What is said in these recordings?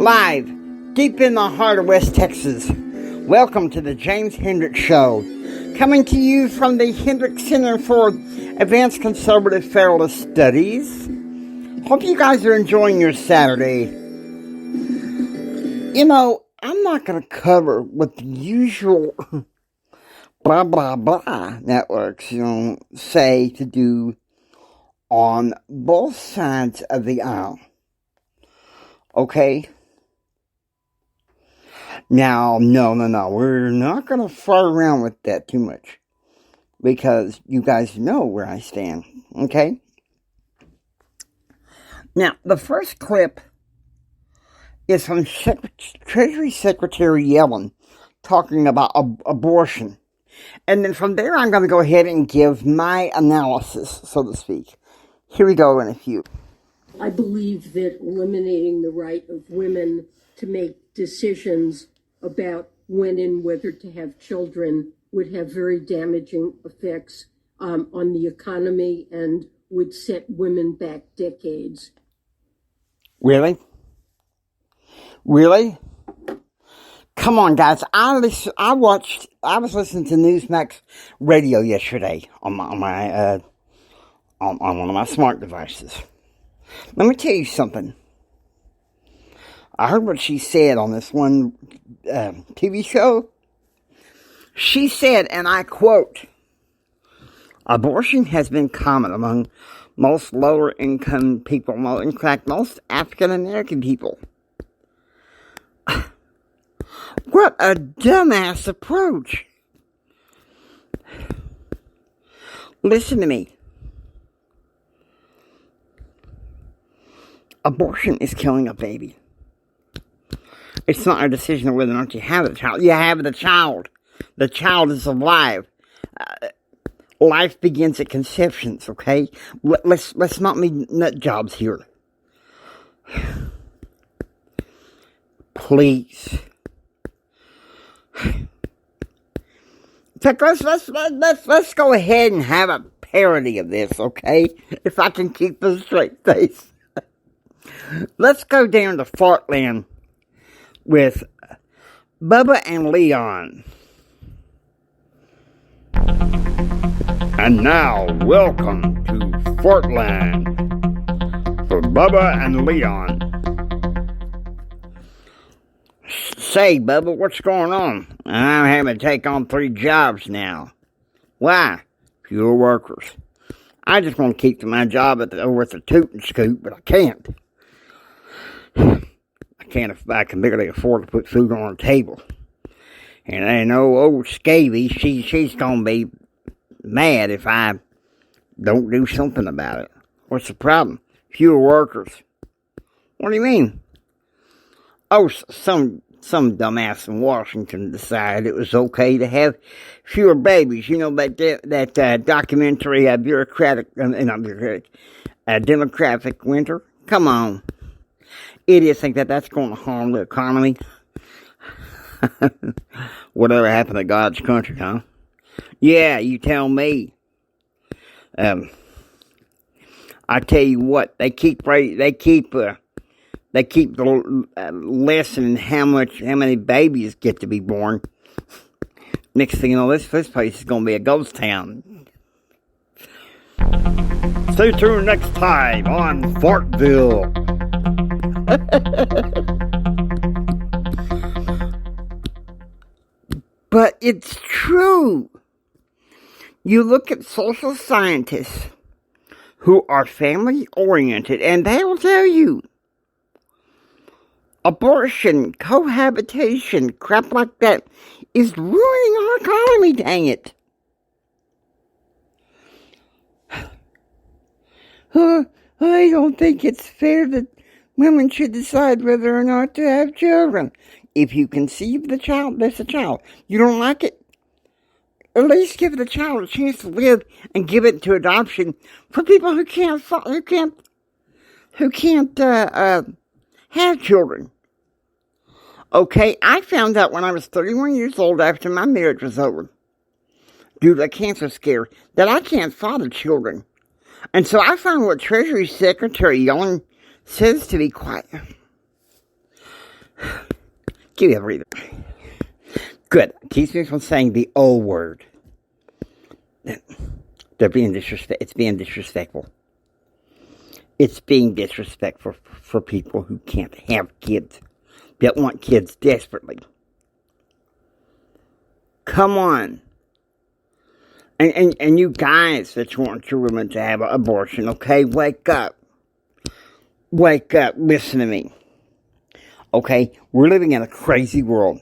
live deep in the heart of West Texas. Welcome to the James Hendricks Show, coming to you from the Hendricks Center for Advanced Conservative Federalist Studies. Hope you guys are enjoying your Saturday. You know, I'm not going to cover what the usual blah, blah, blah networks, say to do on both sides of the aisle. Okay? Now, no, we're not going to fart around with that too much, because you guys know where I stand, okay? Now, the first clip is from Treasury Secretary Yellen talking about abortion. And then from there, I'm going to go ahead and give my analysis, so to speak. Here we go in a few. I believe that eliminating the right of women to make decisions about when and whether to have children would have very damaging effects on the economy and would set women back decades. Really? Come on, guys. I was listening to Newsmax radio yesterday on one of my smart devices. Let me tell you something. I heard what she said on this one TV show. She said, and I quote, "Abortion has been common among most lower income people, in fact, most African American people." What a dumbass approach. Listen to me. Abortion is killing a baby. It's not a decision of whether or not you have the child. You have the child. The child is alive. Life begins at conceptions, okay? Let's not be nut jobs here. Please. In fact, let's go ahead and have a parody of this, okay? If I can keep a straight face. Let's go down to Fartland with Bubba and Leon. And now, welcome to Fartland for Bubba and Leon. Say, Bubba, what's going on? I'm having to take on 3 jobs now. Why? Fewer workers. I just want to keep my job over at the Toot and Scoot, but I can't. I can barely afford to put food on the table. And I know old Scavy, she's going to be mad if I don't do something about it. What's the problem? Fewer workers. What do you mean? Oh, some dumbass in Washington decided it was okay to have fewer babies. You know, that documentary, Democratic Winter? Come on. Idiots think that's going to harm the economy. Whatever happened to God's country, huh? Yeah, you tell me. I tell you what, they keep lessening how many babies get to be born. Next thing you know, this place is going to be a ghost town. Stay tuned next time on Fartville. But it's true. You look at social scientists who are family-oriented, and they will tell you abortion, cohabitation, crap like that is ruining our economy, dang it. I don't think it's fair that women should decide whether or not to have children. If you conceive the child, that's a child. You don't like it? At least give the child a chance to live and give it to adoption for people who can't have children. Okay, I found out when I was 31 years old after my marriage was over, due to a cancer scare, that I can't father children. And so I found what Treasury Secretary Yellen says to be quite Give me a breather. Good. Keeps me from saying the O word. They're being disrespectful. It's being disrespectful. It's being disrespectful for people who can't have kids, that want kids desperately. Come on. And you guys that want your women to have an abortion, okay, wake up. Wake up. Listen to me. Okay? We're living in a crazy world.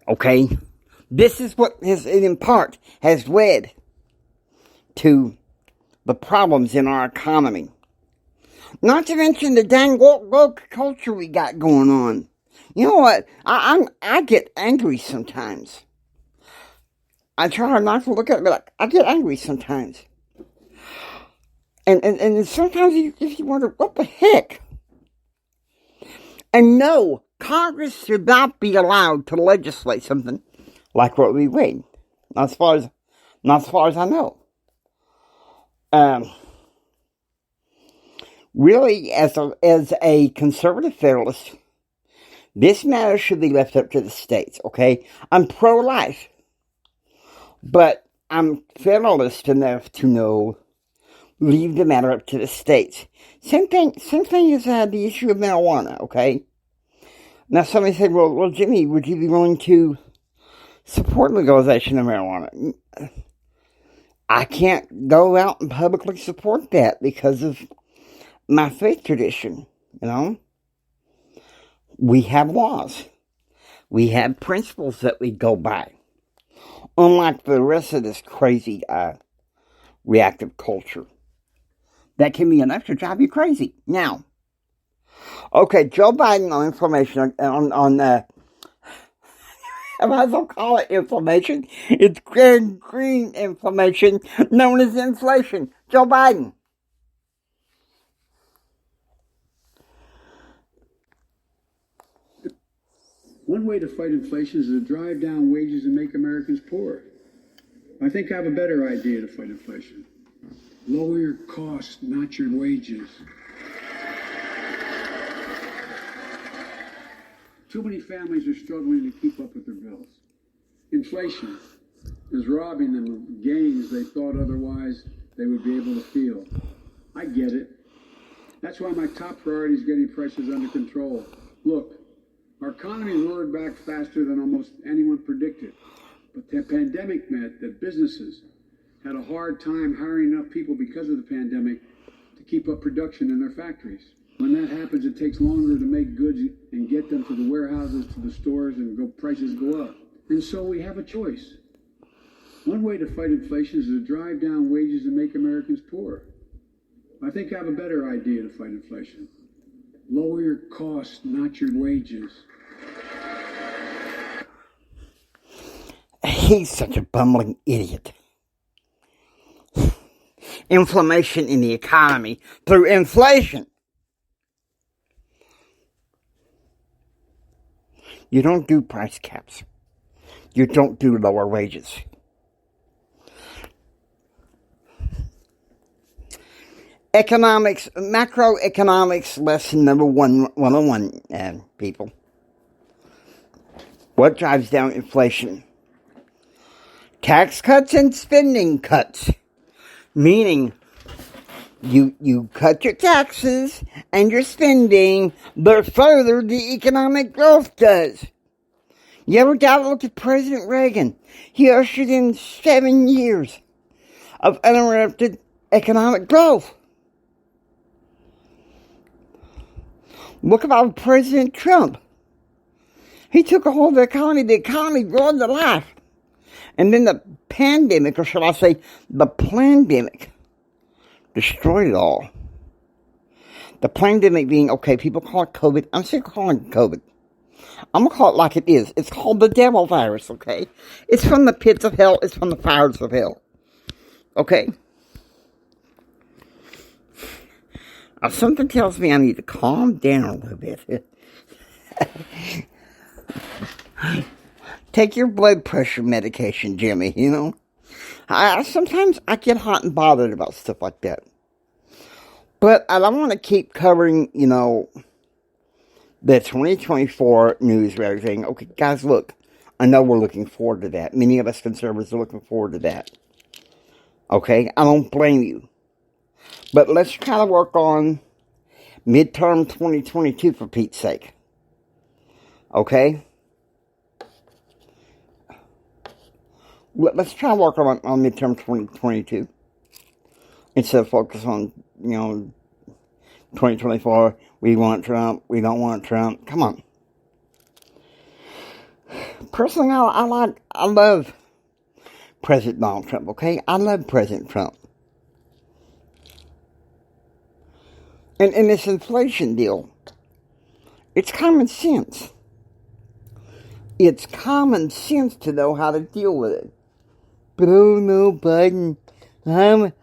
Okay? This is what has, in part, has led to the problems in our economy. Not to mention the dang woke culture we got going on. You know what? I get angry sometimes. I try hard not to look at it, but I get angry sometimes. And sometimes you wonder, what the heck? And no, Congress should not be allowed to legislate something like what we read. Not as far as I know. Really, as a conservative federalist, this matter should be left up to the states, okay? I'm pro-life, but I'm federalist enough to know, leave the matter up to the states. Same thing as the issue of marijuana, okay? Now somebody said, well, Jimmy, would you be willing to support legalization of marijuana? I can't go out and publicly support that because of my faith tradition, you know? We have laws. We have principles that we go by. Unlike the rest of this crazy reactive culture. That can be enough to drive you crazy. Now, okay, Joe Biden on inflammation, I might as well call it inflammation. It's gangrene inflammation, known as inflation. Joe Biden. One way to fight inflation is to drive down wages and make Americans poor. I think I have a better idea to fight inflation. Lower your costs, not your wages. Too many families are struggling to keep up with their bills. Inflation is robbing them of gains they thought otherwise they would be able to feel. I get it. That's why my top priority is getting prices under control. Look, our economy roared back faster than almost anyone predicted. But the pandemic meant that businesses had a hard time hiring enough people because of the pandemic to keep up production in their factories. When that happens, it takes longer to make goods and get them to the warehouses, to the stores, and prices go up. And so we have a choice. One way to fight inflation is to drive down wages and make Americans poor. I think I have a better idea to fight inflation. Lower your costs, not your wages. He's such a bumbling idiot. Inflammation in the economy through inflation. You don't do price caps. You don't do lower wages. Economics, macroeconomics lesson number 101, people. What drives down inflation? Tax cuts and spending cuts. Meaning, you cut your taxes and your spending, but further the economic growth does. You ever doubt look at President Reagan? He ushered in 7 years of uninterrupted economic growth. Look about President Trump. He took a hold of the economy roared to life. And then the pandemic, or shall I say, the plandemic, destroyed it all. The plandemic being, okay, people call it COVID. I'm still calling it COVID. I'm going to call it like it is. It's called the devil virus, okay? It's from the pits of hell. It's from the fires of hell. Okay? Something tells me I need to calm down a little bit. Take your blood pressure medication, Jimmy, you know? Sometimes I get hot and bothered about stuff like that. But I don't want to keep covering, the 2024 news rather saying, okay, guys, look, I know we're looking forward to that. Many of us conservatives are looking forward to that. Okay? I don't blame you. But let's try to work on midterm 2022 for Pete's sake. Okay? Let's try to work on midterm 2022. Instead of focus on, 2024, we want Trump, we don't want Trump. Come on. Personally, I love President Donald Trump, okay? I love President Trump. And this inflation deal, it's common sense. It's common sense to know how to deal with it. But oh no, Biden, I'm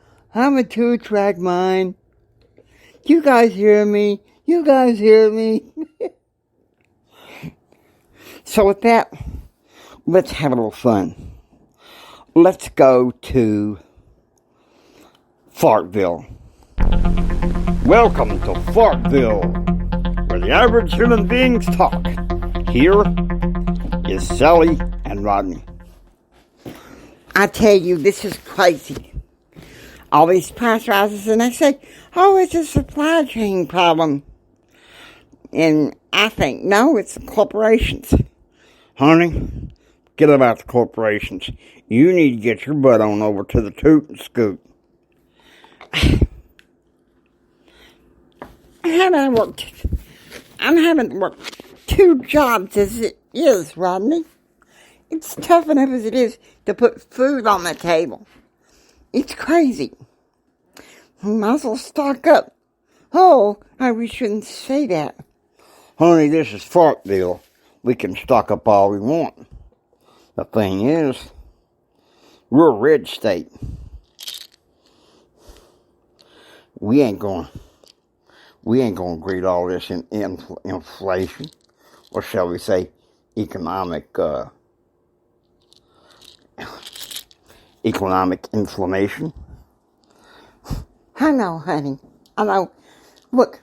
a two-track mind. You guys hear me? You guys hear me? So with that, let's have a little fun. Let's go to Fartville. Welcome to Fartville, where the average human beings talk. Here is Sally and Rodney. I tell you, this is crazy. All these price rises, and they say, oh, it's a supply chain problem. And I think, no, it's the corporations. Honey, get about the corporations. You need to get your butt on over to the toot and scoot. I'm having worked 2 jobs as it is, Rodney. It's tough enough as it is to put food on the table. It's crazy. Might as well stock up. Oh, we shouldn't say that. Honey, this is Fartville. We can stock up all we want. The thing is, we're a red state. We ain't going to agree to all this inflation, or shall we say, economic inflammation. I know, honey. I know. Look,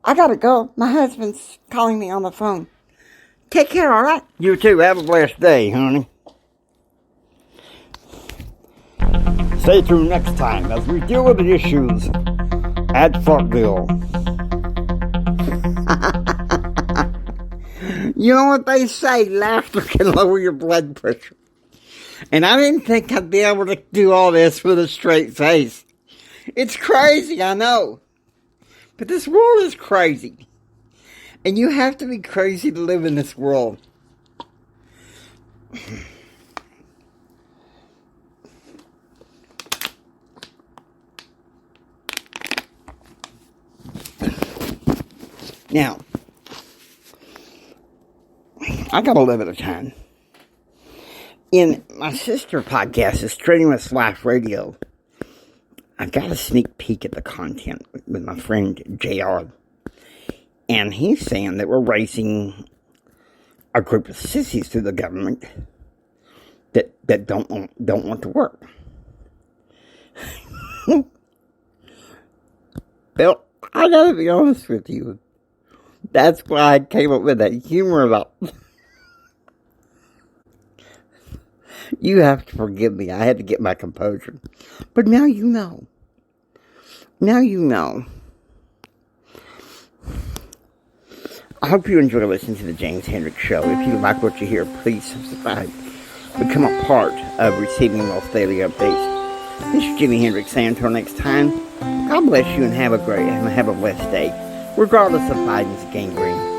I gotta go. My husband's calling me on the phone. Take care, all right? You too. Have a blessed day, honey. Stay tuned next time as we deal with the issues at Fartville. You know what they say, laughter can lower your blood pressure. And I didn't think I'd be able to do all this with a straight face. It's crazy, I know. But this world is crazy. And you have to be crazy to live in this world. Now, I got a little bit of time. In my sister podcast, is Trading with Life Radio, I got a sneak peek at the content with my friend JR. And he's saying that we're raising a group of sissies through the government that don't want to work. Well, I gotta be honest with you. That's why I came up with that humor about. You have to forgive me. I had to get my composure. But now you know. Now you know. I hope you enjoy listening to the James Hendricks Show. If you like what you hear, please subscribe. Become a part of receiving those daily updates. This is Jimi Hendrix saying until next time, God bless you and have a blessed day, regardless of Biden's gangrene.